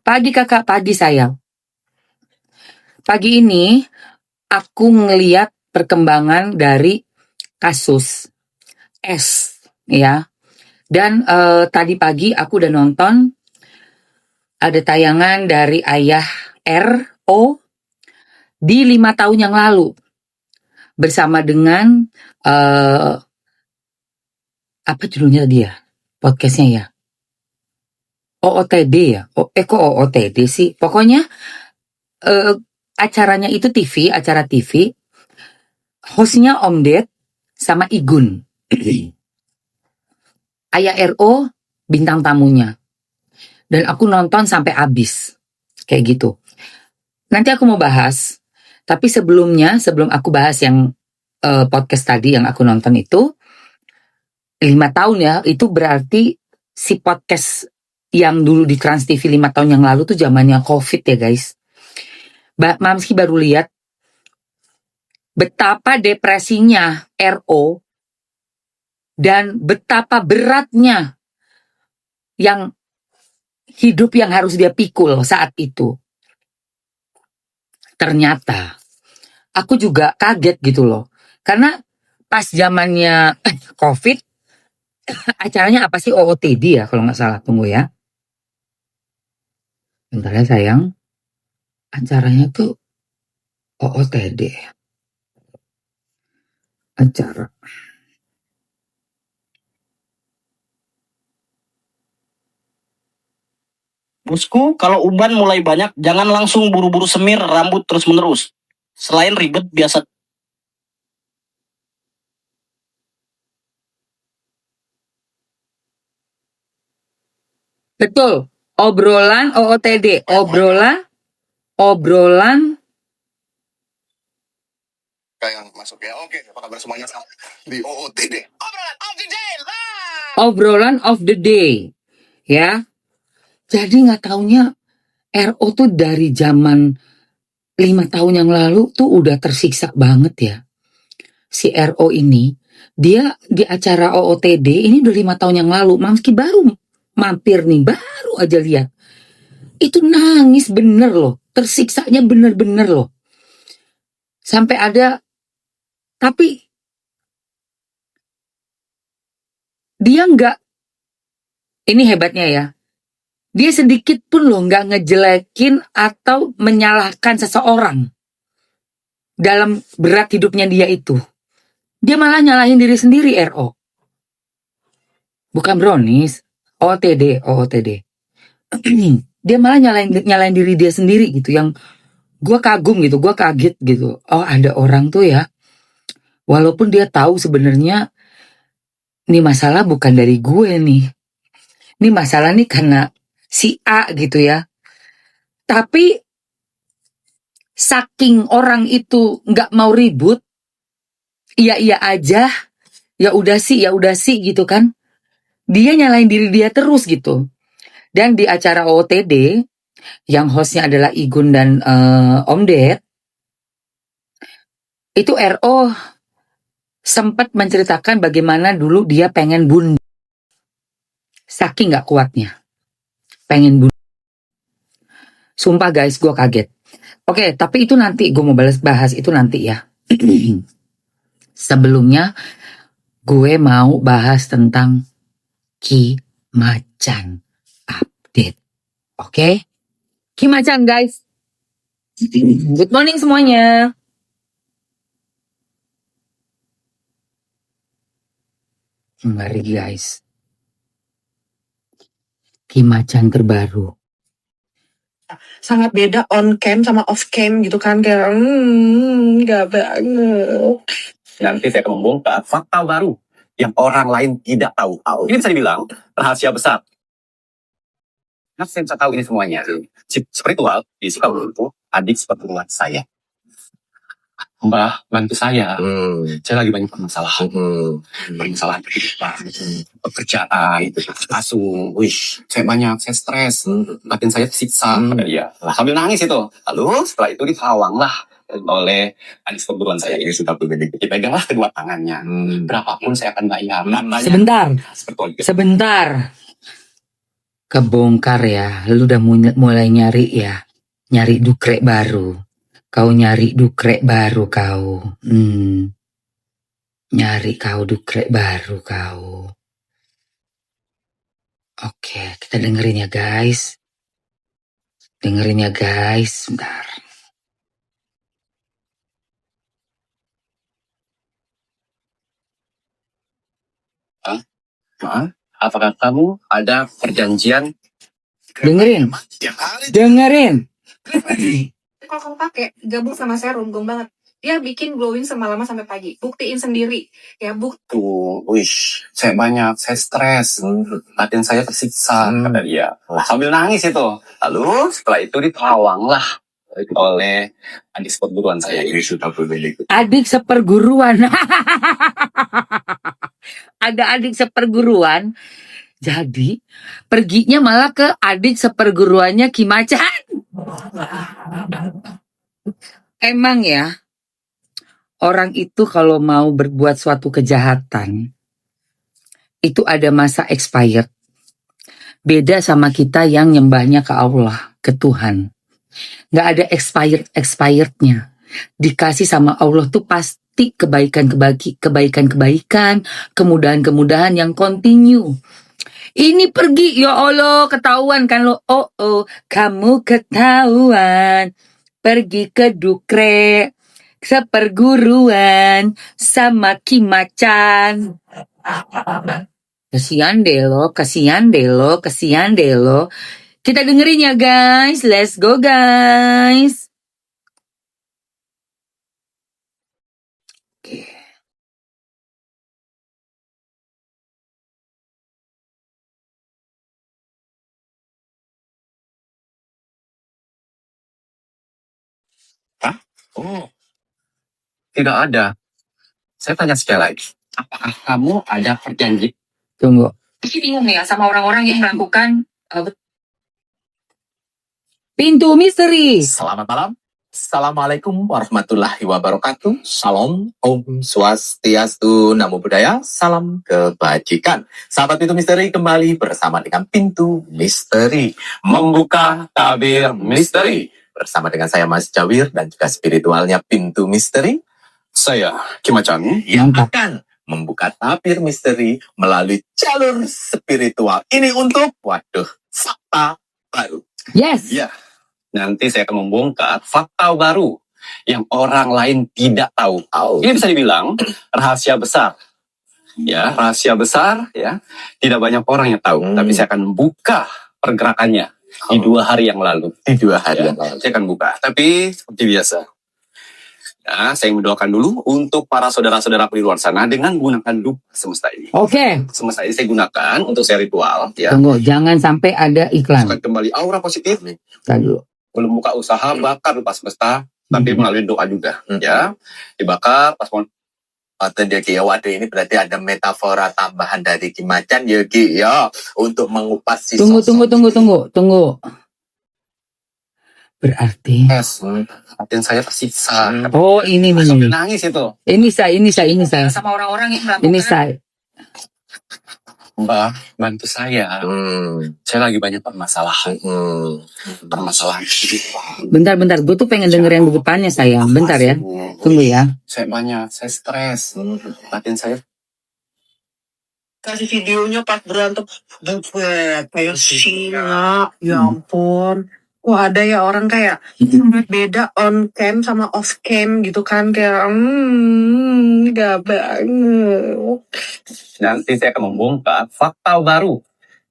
Pagi kakak, pagi sayang. Pagi ini aku ngeliat perkembangan dari kasus S ya. Dan tadi pagi aku udah nonton ada tayangan dari ayah RO di 5 tahun yang lalu bersama dengan apa judulnya dia podcastnya ya, OOTD ya, kok OOTD sih, pokoknya acaranya itu acara TV, hostnya Om Ded sama Igun. Ayah RO bintang tamunya, dan aku nonton sampai habis kayak gitu. Nanti aku mau bahas, tapi sebelum aku bahas yang podcast tadi yang aku nonton itu 5 tahun ya, itu berarti si podcast yang dulu di Trans TV 5 tahun yang lalu tuh zamannya COVID ya guys. Mamski baru lihat betapa depresinya RO dan betapa beratnya yang hidup yang harus dia pikul saat itu. Ternyata aku juga kaget gitu loh, karena pas zamannya COVID acaranya apa sih, OOTD ya kalau nggak salah, tunggu ya bentar ya sayang, acaranya tuh OOTD acara. Bosku, kalau uban mulai banyak, jangan langsung buru-buru semir rambut terus-menerus. Selain ribet, biasa. Betul, obrolan OOTD, obrolan yang masuk ya. Oke, apa kabar semuanya di OOTD? Obrolan of the day ya. Jadi nggak taunya RO tuh dari zaman 5 tahun yang lalu tuh udah tersiksa banget ya. Si RO ini, dia di acara OOTD ini udah 5 tahun yang lalu. Mamski baru mampir nih, baru aja lihat. Itu nangis bener loh, tersiksanya bener-bener loh. Sampai ada, tapi dia nggak, ini hebatnya ya, dia sedikit pun loh nggak ngejelekin atau menyalahkan seseorang dalam berat hidupnya dia itu. Dia malah nyalahin diri sendiri RO. Bukan brownies, OOTD. Dia malah nyalahin diri dia sendiri gitu, yang gue kagum gitu, gue kaget gitu. Oh, ada orang tuh ya, walaupun dia tahu sebenarnya ini masalah bukan dari gue nih. Ini masalah nih karena si A gitu ya. Tapi saking orang itu nggak mau ribut, iya aja, ya udah sih gitu kan. Dia nyalain diri dia terus gitu. Dan di acara OOTD yang hostnya adalah Igun dan Om Ded, itu RO sempat menceritakan bagaimana dulu dia pengen bunuh, saking nggak kuatnya, pengen bunuh. Sumpah guys, gue kaget. Oke, tapi itu nanti gue mau bahas itu nanti ya. Sebelumnya gue mau bahas tentang Ki Macan update. Oke? Ki Macan guys. Good morning semuanya. Mari guys. Ki Macan terbaru. Sangat beda on cam sama off cam gitu kan, kayak nggak banget. Nanti saya akan membongkar fakta baru yang orang lain tidak tahu. Ini bisa dibilang rahasia besar. Nah, saya bisa tahu ini semuanya. Spiritual di Sukabumi, adik seperguruan saya. Mbah, bantu saya. Saya lagi banyak permasalahan. Permasalahan kehidupan, pekerjaan, asuh. Saya stres. Batin saya tersiksa. Iya. Lah, sambil nangis itu. Lalu setelah itu ditawang lah oleh adik perguruan saya ini sudah berbeda. Dipeganglah kedua tangannya. Berapapun saya akan bayar. Sebentar. Kebongkar ya, lu udah mulai nyari ya, nyari dukrek baru. Kau nyari dukrek baru kau. Nyari kau dukrek baru kau. Oke, kita dengerin ya guys. Dengerin ya guys, bentar. Maaf, apakah kamu ada perjanjian? Dengerin, Tiap hari dengerin. Kalau kamu pakai gabung sama serum, gong banget. Dia bikin glowing semalaman sampai pagi. Buktiin sendiri. Ya, Tuh, saya banyak, saya stres, batin saya tersiksa, kata dia. Sambil nangis itu. Lalu setelah itu ditawang lah oleh adik seperguruan saya. Ini sudah berbeda. Adik seperguruan. Ada adik seperguruan. Jadi perginya malah ke adik seperguruannya Kimacan. Emang ya, orang itu kalau mau berbuat suatu kejahatan, itu ada masa expired. Beda sama kita yang nyembahnya ke Allah, ke Tuhan. Nggak ada expirednya. Dikasih sama Allah tuh pasti kebaikan-kebaikan, kemudahan-kemudahan yang continue. Ini pergi, ya Allah, ketahuan kan lo. Oh, kamu ketahuan. Pergi ke Dukrek seperguruan sama Kimacan. Kasian deh lo. Kita dengerin ya guys. Let's go guys. Oke. Oh, tidak ada. Saya tanya sekali lagi. Apakah kamu ada perjanjian? Tunggu. Tapi bingung ya sama orang-orang yang melakukan Pintu misteri. Selamat malam. Assalamualaikum warahmatullahi wabarakatuh. Salam, Om Swastiastu, Namo Buddhaya, salam kebajikan. Sahabat Pintu Misteri kembali bersama dengan Pintu Misteri. Membuka tabir misteri. Bersama dengan saya Mas Jawir dan juga spiritualnya Pintu Misteri. Saya Kimacan. Yang Mantap. akan membuka tabir misteri melalui jalur spiritual. Ini untuk, fakta baru. Yes. Ya, nanti saya akan membongkar fakta baru yang orang lain tidak tahu. Ini bisa dibilang rahasia besar. Ya, rahasia besar ya. Tidak banyak orang yang tahu, tapi saya akan buka pergerakannya di 2 hari yang lalu. Di 2 hari Ya, yang lalu. saya akan buka. Tapi seperti biasa. Ya, saya mendoakan dulu untuk para saudara-saudara di luar sana dengan menggunakan dupa semesta ini. Oke. Semesta ini saya gunakan untuk saya ritual. Ya, Tunggu, jangan sampai ada iklan. masukkan kembali aura positif. Tadi dulu. Belum buka usaha, bakar dupa semesta, tapi melalui doa juga. Ya, dibakar pas mau. Atau dia Ki, waduh ini berarti ada metafora tambahan dari Kimacan ya Ki ya untuk mengupas si Tunggu. sosok. Berarti. Batin saya tersiksa. Oh, ini Sambil nih. nangis itu. Ini saya. sama orang-orang yang melakukan Ini saya. Mbak, bantu saya. Saya lagi banyak permasalahan. Permasalahan kehidupan. Bentar. Gue tuh pengen denger yang di depannya sayang. Bentar ya. Tunggu ya. Saya banyak, saya stres. Batin saya. Kasih videonya pas berantem. Buset, kayak singa. Ya ampun. Wah, ada ya orang kayak beda on cam sama off cam gitu kan. Kayak gak banget. Nanti saya akan membongkar fakta baru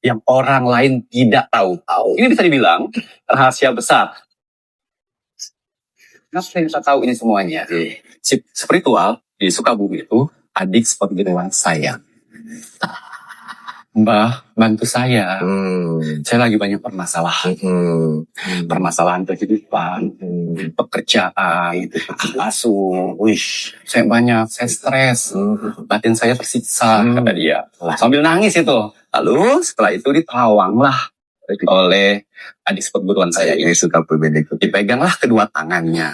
yang orang lain tidak tahu. Ini bisa dibilang rahasia besar. Kenapa saya bisa tahu ini semuanya? Si spiritual di Sukabumi itu adik seperguruan saya. Mbah, bantu saya. Saya lagi banyak permasalahan. Permasalahan kehidupan, pekerjaan, asuh. Saya banyak, saya stres. Batin saya tersiksa, kata dia. Sambil nangis itu. Lalu setelah itu ditawang lah oleh adik seperguruan saya. Ini sudah berbeda. Dipeganglah kedua tangannya.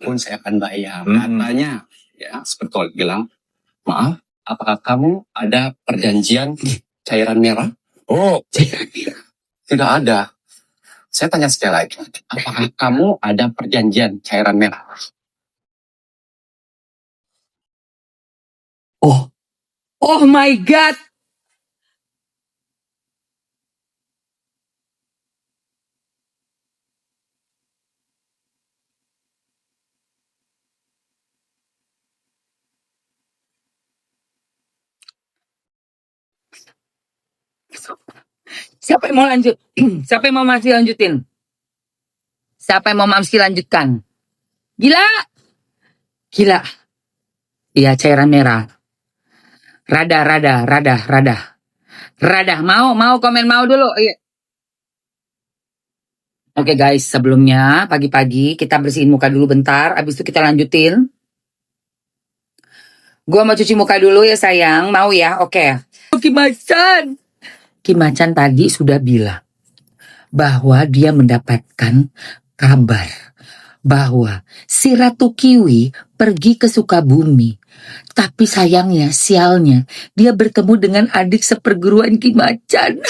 Pun saya akan bayar. Katanya, ya seperti bilang, maaf, apakah kamu ada perjanjian cairan merah? Oh, Cairan merah. tidak ada. Saya tanya sekali lagi. Apakah kamu ada perjanjian cairan merah? Oh, oh my God. Siapa yang mau lanjut? Siapa yang mau masih lanjutin? Siapa yang mau masih lanjutkan? Gila. Gila. Iya, cairan merah. Rada. Mau komen mau dulu. Iya. Oke guys, sebelumnya pagi-pagi kita bersihin muka dulu bentar. Abis itu kita lanjutin. Gua mau cuci muka dulu ya sayang. Mau ya? Oke. Kim Macan tadi sudah bilang bahwa dia mendapatkan kabar bahwa si Ratu Kiwi pergi ke Sukabumi. Tapi sayangnya, sialnya, dia bertemu dengan adik seperguruan Kim Macan.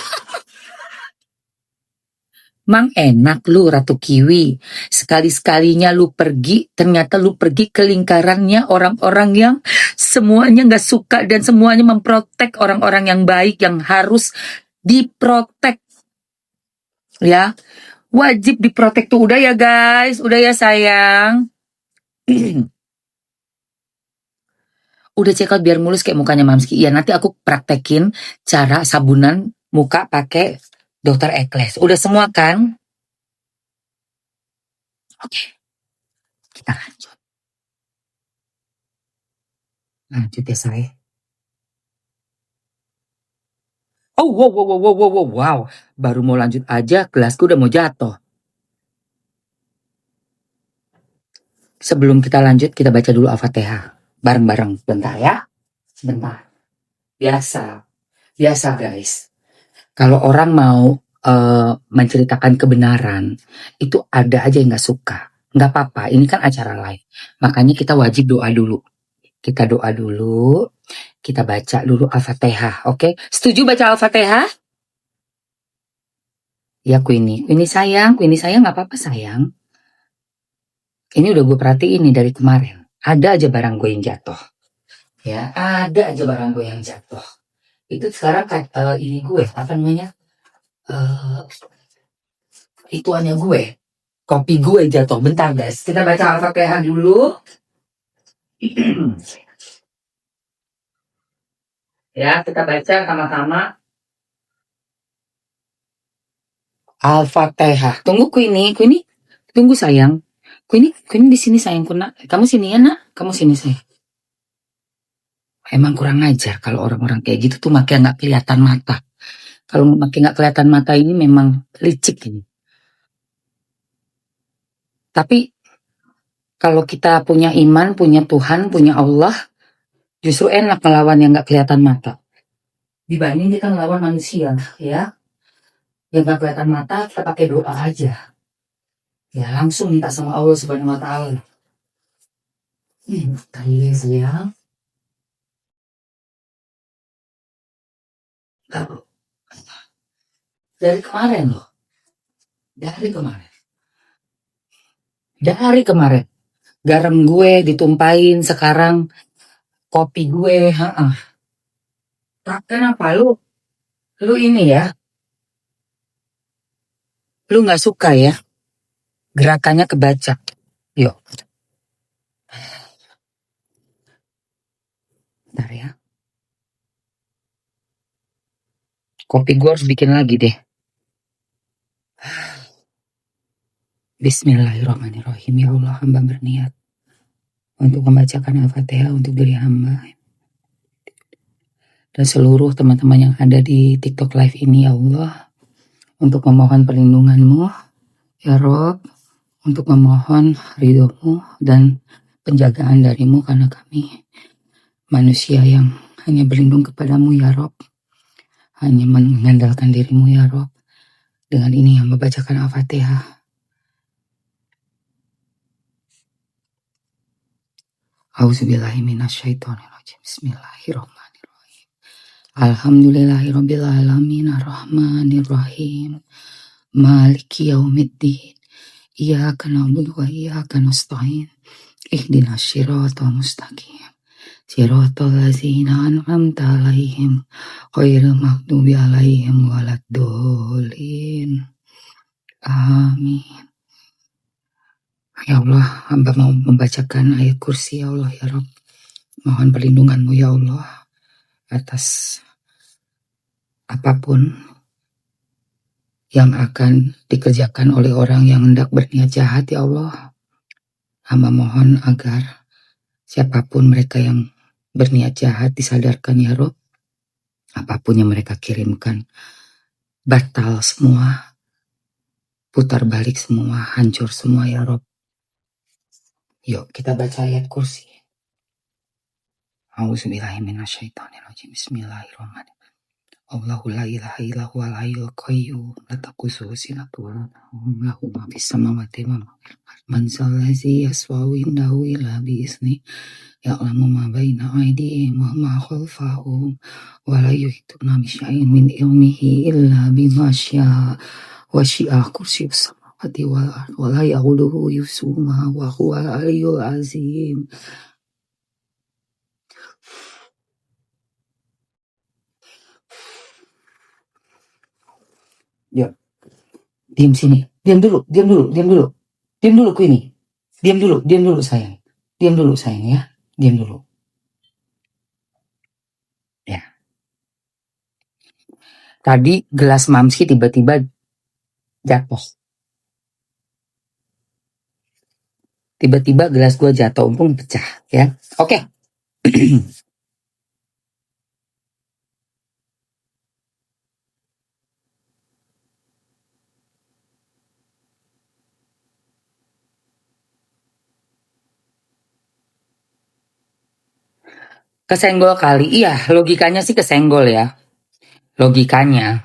Mang enak lu Ratu Kiwi. Sekali-sekalinya lu pergi, ternyata lu pergi ke lingkarannya orang-orang yang semuanya gak suka dan semuanya memprotek orang-orang yang baik yang harus diprotek. Ya, wajib diprotek tuh. Udah ya guys, udah ya sayang. Udah check out biar mulus kayak mukanya Mamski. Iya, nanti aku praktekin cara sabunan muka pakai Dr. Ekles. Udah semua kan? Oke, kita lanjut. Lanjut ya saya. Oh, wow. Baru mau lanjut aja, gelasku udah mau jatuh. Sebelum kita lanjut, kita baca dulu Al-Fatihah. Bareng-bareng, bentar ya. Bentar. Biasa guys. Kalau orang mau menceritakan kebenaran, itu ada aja yang gak suka. Gak apa-apa, ini kan acara live. Makanya kita wajib doa dulu. Kita doa dulu, kita baca dulu Al-Fatihah, oke? Setuju baca Al-Fatihah? Ya Queenie sayang gak apa-apa sayang. Ini udah gue perhatiin nih dari kemarin. Ada aja barang gue yang jatuh. Ya, ada aja barang gue yang jatuh. Itu sekarang ini gue, apa namanya? Ituannya gue. Kopi gue jatuh. Bentar guys, kita baca Al-Fatihah dulu. Ya, kita baca sama-sama. Al-Fatihah. Tunggu Queenie, tunggu sayang. Queenie di sini sayang nak. Kamu sini ya nak. Kamu sini sayang. Emang kurang ajar kalau orang-orang kayak gitu tuh makin nggak kelihatan mata. Kalau makin nggak kelihatan mata ini memang licik ini. Tapi kalau kita punya iman, punya Tuhan, punya Allah, justru enak melawan yang nggak kelihatan mata. Dibanding kita melawan manusia, ya. Yang nggak kelihatan mata, kita pakai doa aja. Ya langsung minta sama Allah Subhanahu Wa Taala. Kali sayang. Dari kemarin loh. Dari kemarin. Garam gue ditumpahin, sekarang kopi gue, Kenapa lu ini ya? Lu nggak suka ya? Gerakannya kebaca. Yuk. Bentar ya. Kopi gue harus bikin lagi deh. Bismillahirrahmanirrahim. Ya Allah, hamba berniat untuk membacakan Al-Fatihah untuk diri hamba dan seluruh teman-teman yang ada di TikTok live ini, ya Allah, untuk memohon perlindungan-Mu, ya Rob, untuk memohon ridho-Mu dan penjagaan dari-Mu, karena kami manusia yang hanya berlindung kepadamu, ya Rob, hanya mengandalkan diri-Mu, ya Rob. Dengan ini hamba bacakan Al-Fatihah. Auzubillahi minasyaitonirrajim. Bismillahirrahmanirrahim. Alhamdulillahirabbil alamin arrahmanirrahim maliki yaumiddin iyyaka na'budu wa iyyaka nasta'in ihdinas siratal mustaqim siratal ladzina an'amta 'alaihim ghairil maghdubi 'alaihim waladdallin. Amin. Ya Allah, hamba mau membacakan ayat kursi ya Allah ya Rabb. Mohon perlindunganmu ya Allah atas apapun yang akan dikerjakan oleh orang yang hendak berniat jahat ya Allah. Hamba mohon agar siapapun mereka yang berniat jahat disadarkan ya Rabb. Apapun yang mereka kirimkan batal semua, putar balik semua, hancur semua ya Rabb. Yuk kita baca ayat kursi. A'udzubillahiminasyaitonirrajim. Bismillahirrahmanirrahim. Allahu la ilaha illa huwal hayyul qayyum la ta'khudhuhu sinatun wa la nawm lahu ma fis samawati wa ma fil ardi man zal ladzi yashfa'u indahu illa bi idznihi ya'lamu ma baina aydihim wa ma khalfahum wa la yuhituna bi syai'in min ilmihi illa bima syaa wasi'a kursiyyus samawati wal ardi wa la ya'uduhu hifdzuhuma wa huwal aliyyul azim. Ya, diam sini. Diam dulu Queenie. Diam dulu sayang. Diam dulu sayang ya. Diam dulu. Ya. Tadi gelas Mamski tiba-tiba jatuh. Tiba-tiba gelas gua jatuh, untung pecah ya. Oke. Kesenggol kali. Iya, logikanya sih kesenggol ya. Logikanya.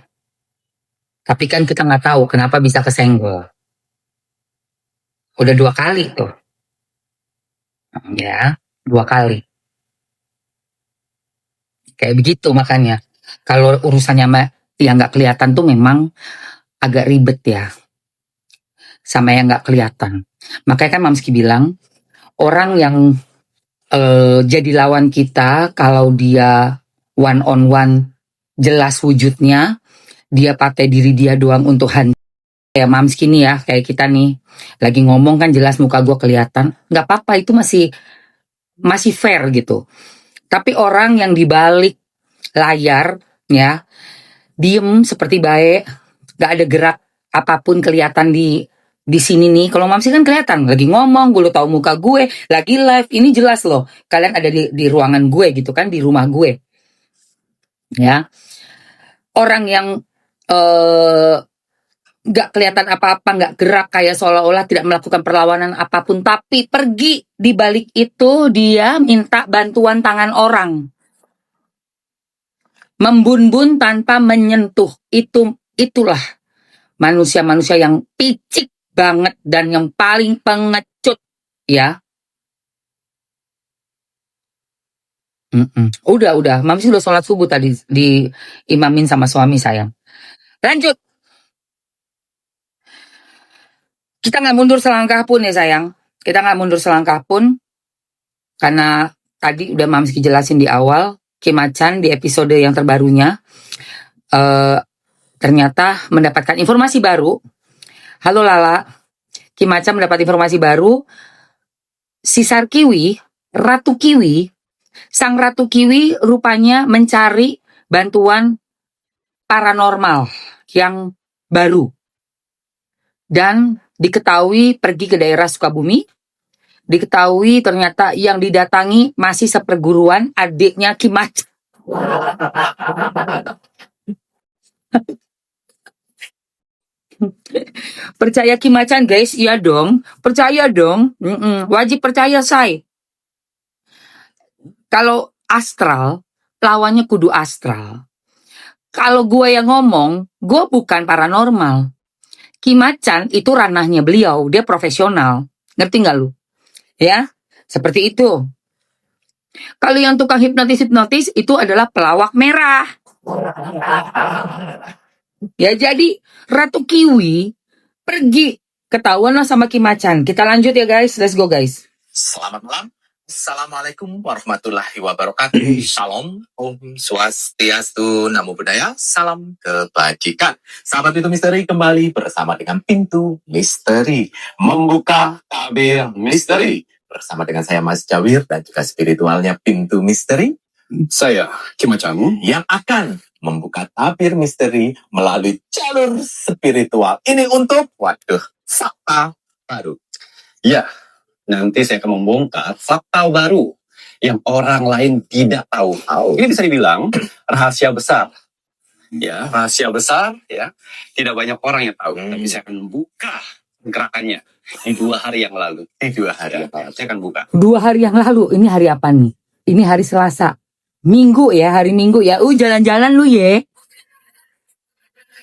Tapi kan kita nggak tahu kenapa bisa kesenggol. Udah 2 kali tuh. Ya, 2 kali. Kayak begitu makanya. Kalau urusannya yang nggak kelihatan tuh memang agak ribet ya. Sama yang nggak kelihatan. Makanya kan Mamski bilang, orang yang jadi lawan kita kalau dia one on one jelas wujudnya, dia pakai diri dia doang untuk hancur. Kayak Mamski nih ya, kayak kita nih lagi ngomong kan jelas muka gue kelihatan, nggak apa-apa, itu masih fair gitu. Tapi orang yang dibalik layar ya diem seperti baik, nggak ada gerak apapun kelihatan di sini nih. Kalau Mamski kan kelihatan lagi ngomong, gue lo tahu muka gue, lagi live, ini jelas loh. Kalian ada di ruangan gue gitu kan, di rumah gue. Ya. Orang yang gak kelihatan apa-apa, gak gerak, kayak seolah-olah tidak melakukan perlawanan apapun, tapi pergi di balik itu dia minta bantuan tangan orang. Membun-bun tanpa menyentuh. Itulah manusia-manusia yang picik banget dan yang paling pengecut ya. Udah Mamski udah sholat subuh tadi diimamin sama suami sayang. Lanjut. Kita nggak mundur selangkah pun ya sayang. Kita nggak mundur selangkah pun karena tadi udah Mamski jelasin di awal, Kim Macan di episode yang terbarunya ternyata mendapatkan informasi baru. Halo Lala, Kim Macan mendapat informasi baru. Si Sarkiwi, Ratu Kiwi, sang Ratu Kiwi rupanya mencari bantuan paranormal yang baru. Dan diketahui pergi ke daerah Sukabumi. Diketahui ternyata yang didatangi masih seperguruan adiknya Kim Macan. Percaya Kim Macan guys? Iya dong, percaya dong. Wajib percaya say. Kalau astral, lawannya kudu astral. Kalau gue yang ngomong, gue bukan paranormal. Kim Macan itu ranahnya beliau, dia profesional. Ngerti gak lu? Ya, seperti itu. Kalau yang tukang hipnotis itu adalah pelawak merah. Ya jadi Ratu Kiwi pergi, ketahuan lah sama Kim Macan. Kita lanjut ya guys, let's go guys. Selamat malam. Assalamualaikum warahmatullahi wabarakatuh. Shalom, Om Swastiastu, Namo Buddhaya, salam kebajikan. Sahabat Pintu Misteri kembali bersama dengan Pintu Misteri. Membuka tabir misteri. Bersama dengan saya Mas Jawir dan juga spiritualnya Pintu Misteri. Saya Kim Macan. Yang akan membuka tabir misteri melalui jalur spiritual. Ini untuk, fakta baru. Ya, nanti saya akan membongkar fakta baru yang orang lain tidak tahu. Ini bisa dibilang rahasia besar. Ya, rahasia besar ya. Tidak banyak orang yang tahu, tapi saya akan membuka gerakannya di 2 hari yang lalu. Di 2 hari. Ya, saya akan buka. 2 hari yang lalu, ini hari apa nih? Ini hari Selasa. Minggu ya, hari Minggu ya. Jalan-jalan lu ye.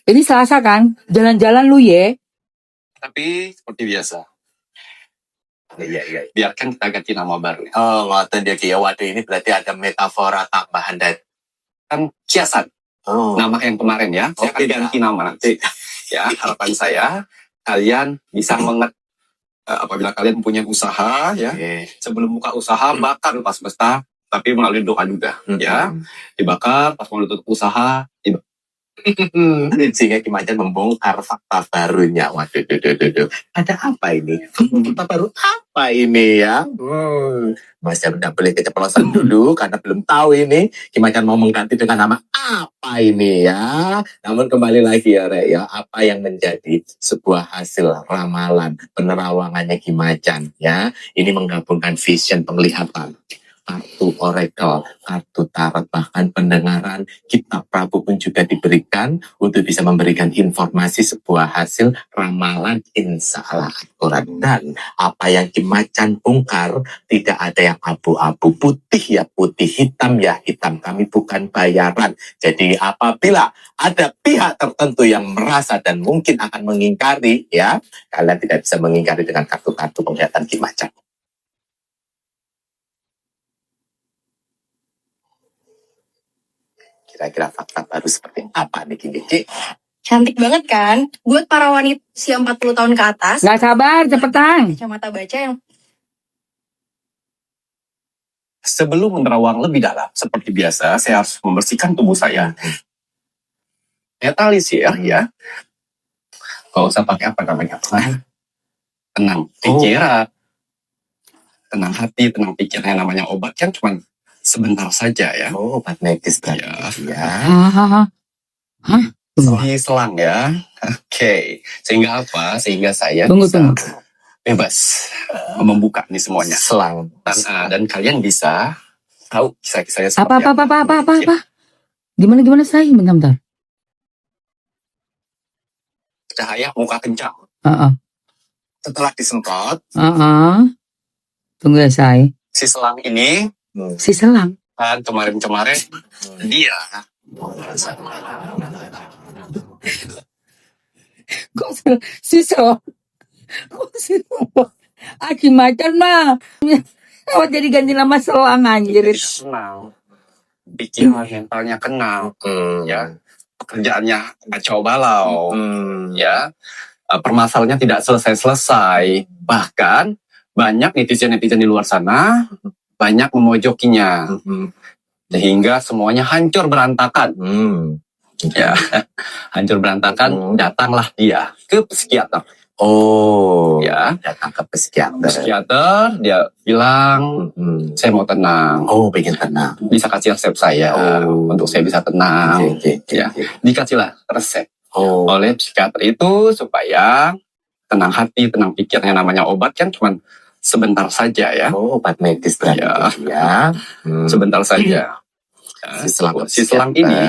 Ini Selasa kan? Jalan-jalan lu ye. Tapi seperti biasa, Iya. biarkan kita ganti nama baru. Oh, ngoten dia Ki. Waduh, ini berarti ada metafora tambahan dari. Kan kiasan Oh. nama yang kemarin ya. Saya akan Oke, ganti nama nanti. Ya, harapan saya kalian bisa apabila kalian punya usaha ya, Oke. sebelum buka usaha bakar pas semesta, tapi melalui doa juga ya. Dibakar pas mau tutup usaha, Sehingga Ki Macan membongkar fakta barunya. Waduh. Ada apa ini? Fakta baru apa ini ya? Mas Jawir tidak boleh keceplosan dulu karena belum tahu ini. Ki Macan mau mengganti dengan nama apa ini ya? Namun kembali lagi ya Rek ya, apa yang menjadi sebuah hasil ramalan penerawangannya Ki Macan ya? Ini menggabungkan vision penglihatan, kartu oracle, kartu tarot, bahkan pendengaran. Kitab Prabu pun juga diberikan untuk bisa memberikan informasi sebuah hasil ramalan insya Allah akurat. Dan apa yang Kim Macan bongkar tidak ada yang abu-abu, putih ya putih, hitam ya hitam. Kami bukan bayaran. Jadi apabila ada pihak tertentu yang merasa dan mungkin akan mengingkari ya, kalian tidak bisa mengingkari dengan kartu-kartu penglihatan Kim Macan. Kira-kira fakta baru seperti apa nih Kiki? Cantik banget kan? Buat para wanita usia 40 tahun ke atas, Gak sabar, cepetan. kacamata baca yang sebelum menerawang lebih dalam, seperti biasa, saya harus membersihkan tubuh saya. Netalisir ya. Gak usah pakai apa namanya. Tenang pikiran, tenang hati, tenang pikiran. Yang namanya obat kan cuma sebentar saja ya. Oh, obat medis berarti ya. Diselang ya. Oke. Sehingga apa? Sehingga saya Tunggu. bisa bebas membuka nih semuanya. Selang. Dan kalian bisa tahu kisah-kisahnya Apa? seperti Gimana say? Bentar. Cahaya muka kencang. Setelah disemprot, Tunggu ya say. Si selang ini Si selang. kan kemarin-kemarin dia Si selang. Aki Macan mah. Oh jadi ganti nama selang anjir. senang, pikiran mentalnya kenal, ya pekerjaannya kacau balau, ya permasalahannya tidak selesai-selesai, bahkan banyak netizen-netizen di luar sana banyak memojokinya, sehingga semuanya hancur berantakan. Ya, hancur berantakan. Datanglah dia ke psikiater. Oh, Ya, datang ke psikiater. psikiater dia bilang, saya mau tenang. Oh, pengen tenang. Bisa kasih resep saya untuk saya bisa tenang. Ya, dikasihlah resep oleh psikiater itu supaya tenang hati, tenang pikir. Yang namanya obat kan cuma sebentar saja ya. Oh, obat medis berarti ya. Sebentar saja. Si selang ini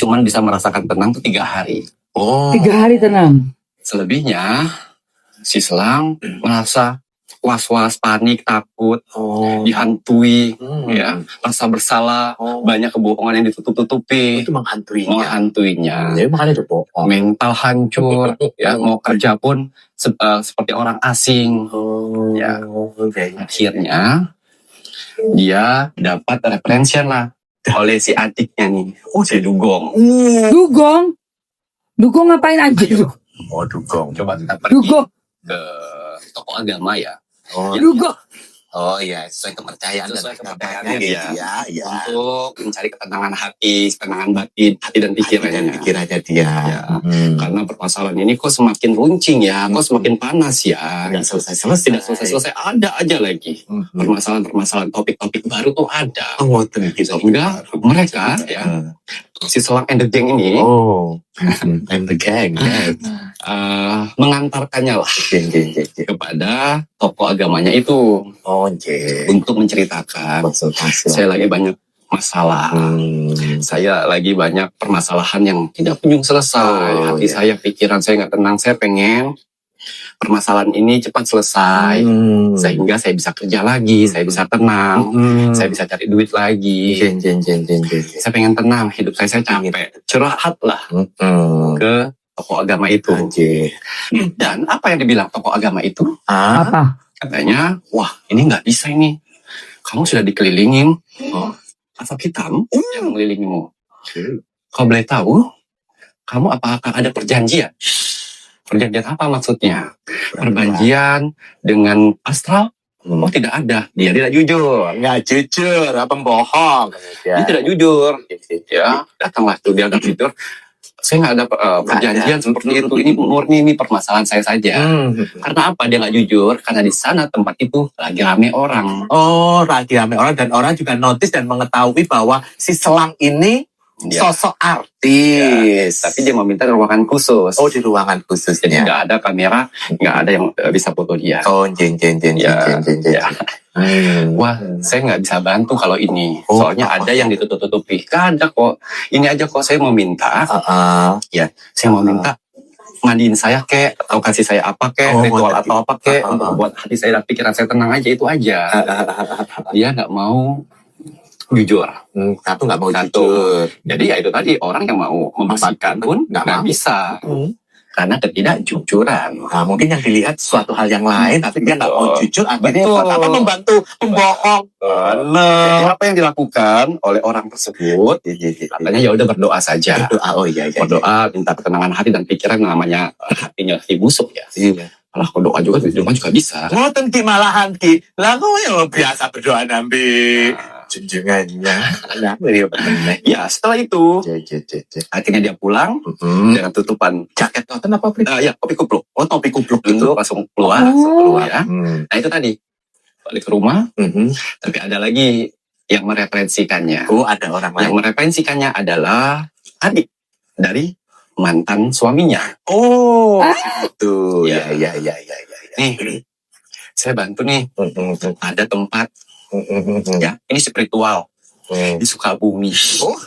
cuman bisa merasakan tenang tuh 3 hari. Oh, 3 hari tenang. Selebihnya si selang merasa was-was, panik, takut, dihantui, ya, rasa bersalah, banyak kebohongan yang ditutup-tutupi, itu menghantuinya. menghantuinya, Ya, makanya itu bohong. mental hancur, ya, mau kerja pun seperti orang asing. Ya. Akhirnya dia dapat referensian lah oleh si adiknya nih. Oh, si Dugong. Dugong? Dugong ngapain anjir? Oh, dugong. Coba kita pergi Dugong? ke toko agama ya. Oh, Dugong? oh ya, sesuai kepercayaan Sesuai dan kepercayaannya gitu dia. ya, ya. Untuk mencari ketenangan hati, ketenangan batin, hati dan pikirannya. Pikirannya dia. Ya. Karena permasalahan ini kok semakin runcing ya, kok semakin panas ya. Tidak selesai-selesai. Tidak selesai-selesai, ada aja lagi. Permasalahan-permasalahan, topik-topik baru tuh ada. Oh, gitu. Sehingga mereka ya, si Selang and the Gang ini Oh, and the gang. mengantarkannya lah kepada tokoh agamanya itu Oh, jeng. untuk menceritakan Konsultasi. saya lagi banyak masalah. Saya lagi banyak permasalahan yang tidak kunjung selesai. Oh, Hati iya. saya, pikiran saya nggak tenang. Saya pengen permasalahan ini cepat selesai. Sehingga saya bisa kerja lagi, saya bisa tenang, saya bisa cari duit lagi. Jeng. Saya pengen tenang, hidup saya capek. Curhat lah ke tokoh agama itu. Anjir. Dan apa yang dibilang tokoh agama itu? Apa? Katanya, wah ini nggak bisa ini. Kamu sudah dikelilingin asap hitam yang mengelilingimu. Kau boleh tahu, kamu apakah ada perjanjian? Perjanjian apa maksudnya? Perjanjian dengan astral? Oh tidak ada. Dia tidak jujur. Nggak jujur, apa bohong. Dia tidak jujur. Ya, datanglah tuh dia nggak jujur. Saya nggak ada perjanjian seperti itu. Ini murni ini permasalahan saya saja. Karena apa dia nggak jujur? Karena di sana tempat itu lagi rame orang. Oh, lagi rame orang dan orang juga notice dan mengetahui bahwa si Selang ini Ya. sosok artis. Tapi dia meminta ruangan khusus. Oh, di ruangan Jadi khususnya. nggak ada kamera, nggak ada yang bisa foto dia. Oh, jeng. Ya. Wah, saya nggak bisa bantu kalau ini. Oh. Soalnya ada yang ditutup-tutupi. Nggak ada kok. Ini aja kok saya mau minta. Saya mau minta mandiin saya kek, atau kasih saya apa kek, Oh, ritual mau atau apa kek, untuk buat hati saya dan pikiran saya tenang aja, itu aja. Dia nggak mau jujur. Satu nggak mau Satu. jujur. Jadi ya itu tadi, orang yang mau membersihkan pun nggak mau. bisa. Karena ketidakjujuran. Nah, mungkin yang dilihat suatu hal yang lain, tapi dia nggak mau jujur, akhirnya Betul. apa membantu pembohong. Jadi apa yang dilakukan oleh orang tersebut? Katanya ya udah berdoa saja. Berdoa, oh iya. Berdoa, minta ketenangan hati dan pikiran, namanya hatinya hati busuk ya. Iya. Kalau doa juga di rumah juga bisa. Ngoten ki malahan ki. Lah kok ya biasa berdoa nambi junjungannya. Nah, beliau bener. Ya setelah itu akhirnya dia pulang dengan tutupan Jaket ngoten apa beli? ya topi kupluk. Oh, topi kupluk Itu itu. langsung keluar, ya. Nah itu tadi balik ke rumah, tapi ada lagi yang mereferensikannya. Oh, ada orang Yang lain. mereferensikannya adalah adik dari mantan suaminya. Oh, itu. Ya. Ya. Nih, saya bantu nih. Ada tempat ya, ini spiritual di Sukabumi. Oh.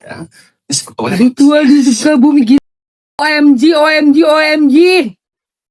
Ya, ini spiritual. Ritual di Sukabumi gitu. OMG.